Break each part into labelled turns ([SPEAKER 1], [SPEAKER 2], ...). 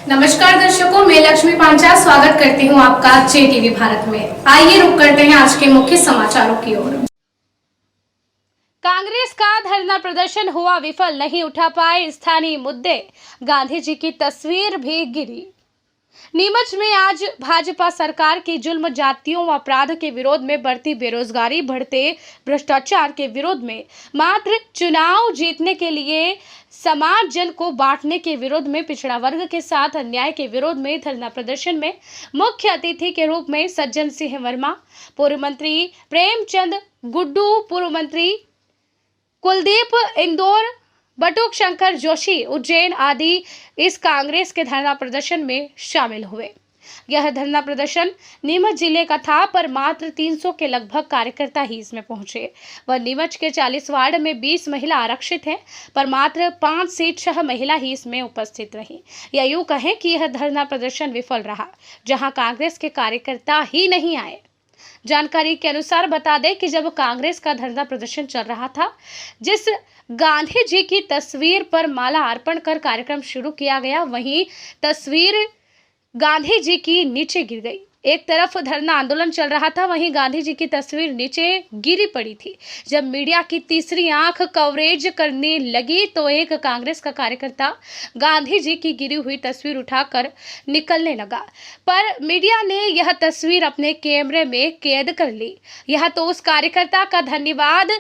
[SPEAKER 1] नमस्कार दर्शकों, मैं लक्ष्मी पांचाल स्वागत करती हूं आपका JTV भारत में। आइए रुक करते हैं आज के मुख्य समाचारों की ओर। कांग्रेस का धरना प्रदर्शन हुआ विफल, नहीं उठा पाए स्थानीय मुद्दे, गांधी जी की तस्वीर भी गिरी। नीमच में आज भाजपा सरकार की जुल्म, जातियों व अपराध के विरोध में, बढ़ती बेरोजगारी, बढ़ते भ्रष्टाचार के विरोध में, मात्र चुनाव जीतने के लिए समाज जन को बांटने के विरोध में, पिछड़ा वर्ग के साथ अन्याय के विरोध में धरना प्रदर्शन में मुख्य अतिथि के रूप में सज्जन सिंह वर्मा, पूर्व मंत्री प्रेमचंद गुड्डू, पूर्व मंत्री कुलदीप इंदौर, बटुक शंकर जोशी उज्जैन आदि इस कांग्रेस के धरना प्रदर्शन में शामिल हुए। यह धरना प्रदर्शन नीमच जिले का था, पर मात्र 300 के लगभग कार्यकर्ता ही इसमें पहुंचे। वह नीमच के 40 वार्ड में 20 महिला आरक्षित हैं, पर मात्र 5 सीट 6 महिला ही इसमें उपस्थित रहीं। या यूं कहें कि यह धरना प्रदर्शन विफल रहा, जहां कांग्रेस के कार्यकर्ता ही नहीं आए। जानकारी के अनुसार बता दें कि जब कांग्रेस का धरना प्रदर्शन चल रहा था, जिस गांधी जी की तस्वीर पर माला अर्पण कर कार्यक्रम शुरू किया गया, वहीं तस्वीर गांधी जी की नीचे गिर गई। एक तरफ धरना आंदोलन चल रहा था, वहीं गांधी जी की तस्वीर नीचे गिरी पड़ी थी। जब मीडिया की तीसरी आंख कवरेज करने लगी तो एक कांग्रेस का कार्यकर्ता गांधी जी की गिरी हुई तस्वीर उठाकर निकलने लगा, पर मीडिया ने यह तस्वीर अपने कैमरे में कैद कर ली। यह तो उस कार्यकर्ता का धन्यवाद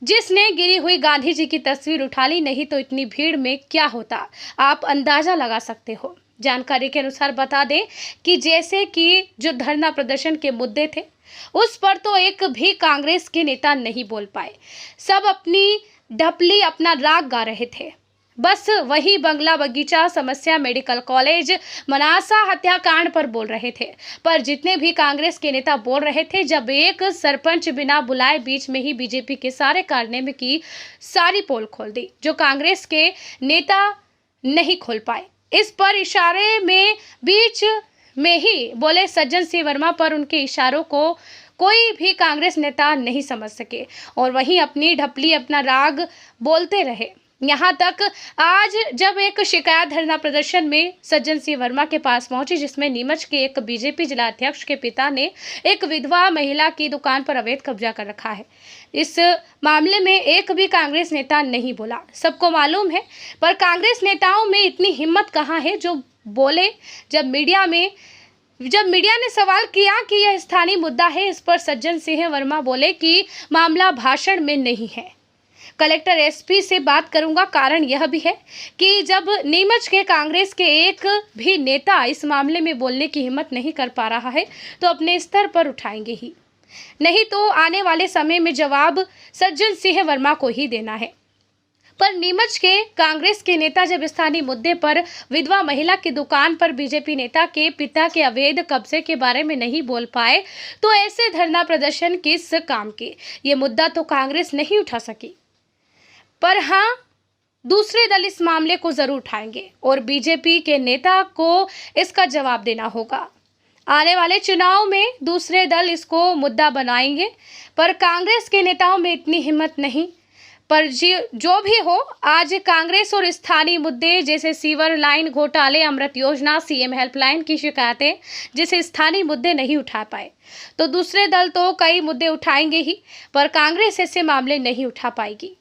[SPEAKER 1] जिसने गिरी हुई गांधी जी की तस्वीर उठा ली, नहीं तो इतनी भीड़ में क्या होता, आप अंदाजा लगा सकते हो। जानकारी के अनुसार बता दें कि जैसे कि जो धरना प्रदर्शन के मुद्दे थे, उस पर तो एक भी कांग्रेस के नेता नहीं बोल पाए। सब अपनी ढपली, अपना राग गा रहे थे। बस वही बंगला बगीचा समस्या, मेडिकल कॉलेज, मनासा हत्याकांड पर बोल रहे थे। पर जितने भी कांग्रेस के नेता बोल रहे थे, जब एक सरपंच बिना बुलाए बीच में ही बीजेपी के सारे कारनामे की सारी पोल खोल दी, जो कांग्रेस के नेता नहीं खोल पाए। इस पर इशारे में बीच में ही बोले सज्जन सिंह वर्मा, पर उनके इशारों को कोई भी कांग्रेस नेता नहीं समझ सके और वहीं अपनी ढपली, अपना राग बोलते रहे। यहाँ तक आज जब एक शिकायत धरना प्रदर्शन में सज्जन सिंह वर्मा के पास पहुंची, जिसमें नीमच के एक बीजेपी जिला अध्यक्ष के पिता ने एक विधवा महिला की दुकान पर अवैध कब्जा कर रखा है। इस मामले में एक भी कांग्रेस नेता नहीं बोला। सबको मालूम है, पर कांग्रेस नेताओं में इतनी हिम्मत कहाँ है जो बोले। जब मीडिया ने सवाल किया कि यह स्थानीय मुद्दा है, इस पर सज्जन सिंह वर्मा बोले कि मामला भाषण में नहीं है, कलेक्टर एसपी से बात करूंगा। कारण यह भी है कि जब नीमच के कांग्रेस के एक भी नेता इस मामले में बोलने की हिम्मत नहीं कर पा रहा है, तो अपने स्तर पर उठाएंगे ही, नहीं तो आने वाले समय में जवाब सज्जन सिंह वर्मा को ही देना है। पर नीमच के कांग्रेस के नेता जब स्थानीय मुद्दे पर विधवा महिला की दुकान पर बीजेपी नेता के पिता के अवैध कब्जे के बारे में नहीं बोल पाए, तो ऐसे धरना प्रदर्शन किस काम के? ये मुद्दा तो कांग्रेस नहीं उठा सकी, पर हाँ, दूसरे दल इस मामले को जरूर उठाएंगे और बीजेपी के नेता को इसका जवाब देना होगा। आने वाले चुनाव में दूसरे दल इसको मुद्दा बनाएंगे, पर कांग्रेस के नेताओं में इतनी हिम्मत नहीं। पर जो भी हो, आज कांग्रेस और स्थानीय मुद्दे जैसे सीवर लाइन घोटाले, अमृत योजना, सीएम हेल्पलाइन की शिकायतें, जिसे स्थानीय मुद्दे नहीं उठा पाए, तो दूसरे दल तो कई मुद्दे उठाएंगे ही, पर कांग्रेस ऐसे मामले नहीं उठा पाएगी।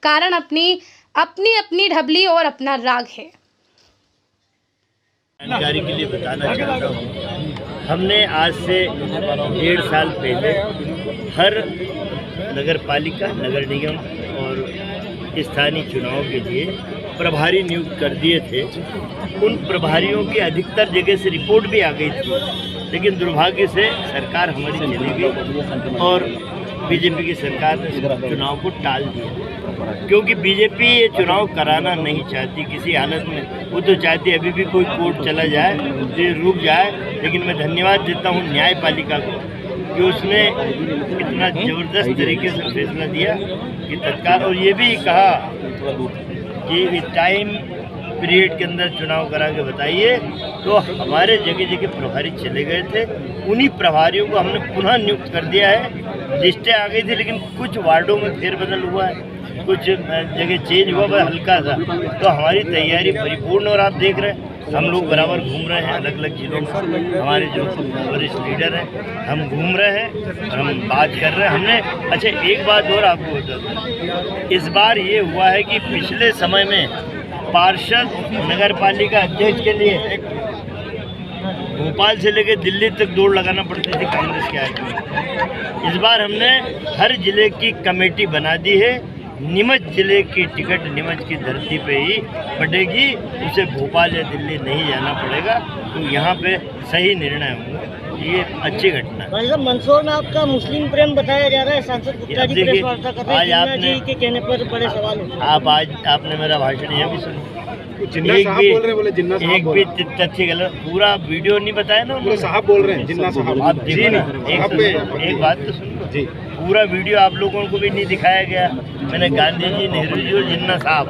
[SPEAKER 1] कारण अपनी ढबली और अपना राग है।
[SPEAKER 2] जानकारी के लिए बताना चाहता हूँ, हमने आज से 1.5 साल पहले हर नगर पालिका, नगर निगम और स्थानीय चुनाव के लिए प्रभारी नियुक्त कर दिए थे। उन प्रभारियों की अधिकतर जगह से रिपोर्ट भी आ गई थी, लेकिन दुर्भाग्य से सरकार हमारी चली गई और बीजेपी की सरकार ने चुनाव को टाल दिया, क्योंकि बीजेपी ये चुनाव कराना नहीं चाहती किसी हालत में। वो तो चाहती अभी भी कोई कोर्ट चला जाए, ये रुक जाए। लेकिन मैं धन्यवाद देता हूँ न्यायपालिका को कि उसने इतना ज़बरदस्त तरीके से फैसला दिया कि तत्काल, और ये भी कहा कि टाइम पीरियड के अंदर चुनाव करा के बताइए। तो हमारे जगह जगह प्रभारी चले गए थे, उन्हीं प्रभारियों को हमने पुनः नियुक्त कर दिया है। लिस्टें आ गई थी, लेकिन कुछ वार्डों में फेरबदल हुआ है, कुछ जगह चेंज हुआ, हल्का सा। तो हमारी तैयारी परिपूर्ण, और आप देख रहे हैं हम लोग बराबर घूम रहे हैं अलग अलग जिलों में। हमारे जो वरिष्ठ लीडर हैं हम घूम रहे हैं, हम बात कर रहे हैं। हमने अच्छा एक बात और आपको बता दूं, इस बार ये हुआ है कि पिछले समय में पार्षद नगर पालिका अध्यक्ष के लिए भोपाल से लेकर दिल्ली तक दौड़ लगाना पड़ती थी कांग्रेस के आगे। इस बार हमने हर जिले की कमेटी बना दी है। नीमच जिले की टिकट नीमच की धरती पे ही बटेगी, उसे भोपाल या दिल्ली नहीं जाना पड़ेगा। तो यहाँ पे सही निर्णय होंगे, ये अच्छी घटना है।
[SPEAKER 3] भाई साहब, मंदसौर में आपका मुस्लिम प्रेम बताया जा रहा है। सांसद गुप्ता जी प्रेस वार्ता कर रहे हैं, जिन्ना जी के कहने पर बड़े सवाल उठे।
[SPEAKER 2] आज आपने मेरा भाषण यहाँ भी सुना, एक भी तथ्य गलत, पूरा वीडियो नहीं बताया ना उन्होंने।
[SPEAKER 4] साहब बोल रहे हैं, जिन्ना साहब।
[SPEAKER 2] आप देखो ना, एक बात तो सुनो जी, पूरा वीडियो आप लोगों को भी नहीं दिखाया गया। मैंने गांधी जी, नेहरू जी और जिन्ना साहब,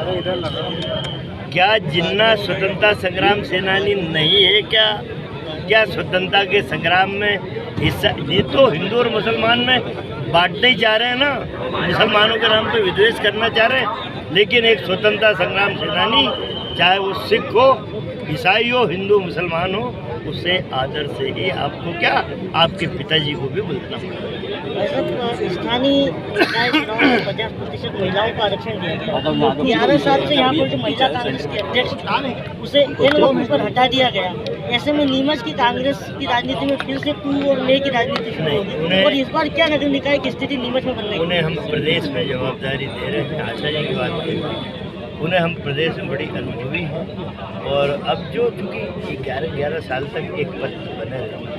[SPEAKER 2] क्या जिन्ना स्वतंत्रता संग्राम सेनानी नहीं है क्या स्वतंत्रता के संग्राम में हिस्सा? ये तो हिंदू और मुसलमान में बांटने ही चाह रहे हैं ना, मुसलमानों के नाम पे विद्वेष करना चाह रहे हैं। लेकिन एक स्वतंत्रता संग्राम सेनानी, चाहे वो सिख हो, ईसाई हो, हिंदू मुसलमान हो, उससे आदर से ही आपको क्या, आपके पिताजी को भी बोलना पड़ेगा।
[SPEAKER 3] स्थानीय निकाय चुनाव में 50% महिलाओं का आरक्षण दिया गया। 11 साल से यहाँ पर जो महिला कांग्रेस के अध्यक्ष था, उसे इन वक्त पर हटा दिया गया। ऐसे में नीमच की कांग्रेस की राजनीति में फिर से तू और मैं की राजनीति शुरू होगी। और इस बार क्या नगर निकाय की स्थिति नीमच में बनने?
[SPEAKER 2] उन्हें हम प्रदेश में जवाबदारी दे रहे हैं। आशा जी की बात करें, उन्हें हम प्रदेश में बड़ी अनुभवी हैं। और अब जो चूँकि 11 साल तक एक पद बने रहे,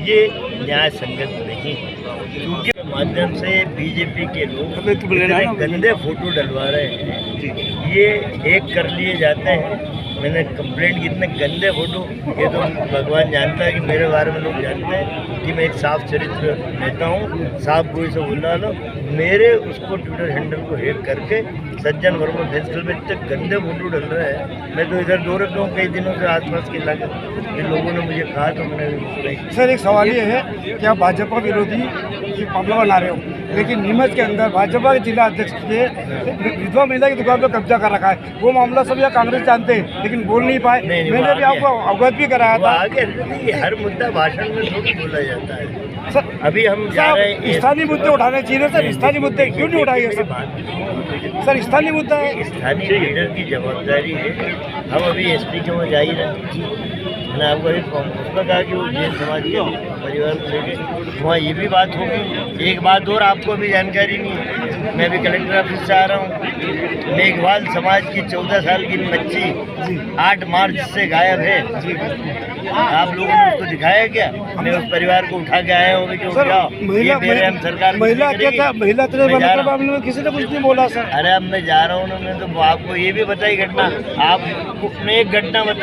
[SPEAKER 2] ये न्याय संगत नहीं है। क्योंकि माध्यम से बीजेपी के लोग इतने गंदे फोटो डलवा रहे हैं, ये एक कर लिए जाते हैं। मैंने कंप्लेंट की, इतने गंदे फोटो, ये तो भगवान जानता है कि मेरे बारे में लोग जानते हैं कि मैं एक साफ चरित्र नेता हूँ, साफ कोई से बोल रहा हूँ। मेरे उसको ट्विटर हैंडल को हैक करके सज्जन वर्मा फेस्टिवल में इतने गंदे फोटो डल रहे हैं। मैं तो इधर दौरे पे हूँ कई दिनों से, आसपास के इलाके, इन लोगों ने मुझे कहा तो मैंने।
[SPEAKER 4] सर, एक सवाल ये है कि आप भाजपा विरोधी मामला बना रहे हो, लेकिन नीमच के अंदर भाजपा के जिला अध्यक्ष के विधवा महिला की दुकान पर कब्जा कर रखा है। वो मामला सब यहाँ कांग्रेस जानते हैं, लेकिन बोल नहीं पाए। मैंने भी आपको अवगत भी कराया था।
[SPEAKER 2] आगे हर मुद्दा भाषण में थोड़ी बोला जाता है।
[SPEAKER 4] सर,
[SPEAKER 2] अभी हम जा रहे हैं,
[SPEAKER 4] स्थानीय मुद्दे उठाने चाहिए सर। स्थानीय मुद्दे क्यों नहीं उठाए सर? स्थानीय मुद्दा है,
[SPEAKER 2] स्थानीय लीडर की जवाबदारी है। हम अभी एसपी के वहाँ जा ही रहे हैं। मैंने आपको उसमें कहा कि वो जैन समाज के परिवार को लेके वहाँ ये भी बात होगी। एक बात और आपको भी जानकारी नहीं है, मैं भी कलेक्टर ऑफिस से आ रहा हूँ। मेघवाल समाज की 14 साल की बच्ची 8 मार्च से गायब है। आप लोगों ने उसको दिखाया क्या? मैं उस परिवार को उठा के आया हूँ कि सरकार
[SPEAKER 4] मामले में किसी ने कुछ नहीं बोला सर।
[SPEAKER 2] अरे अब मैं जा रहा हूँ ना, मैं तो आपको ये भी बताई घटना, आपने एक घटना बताई।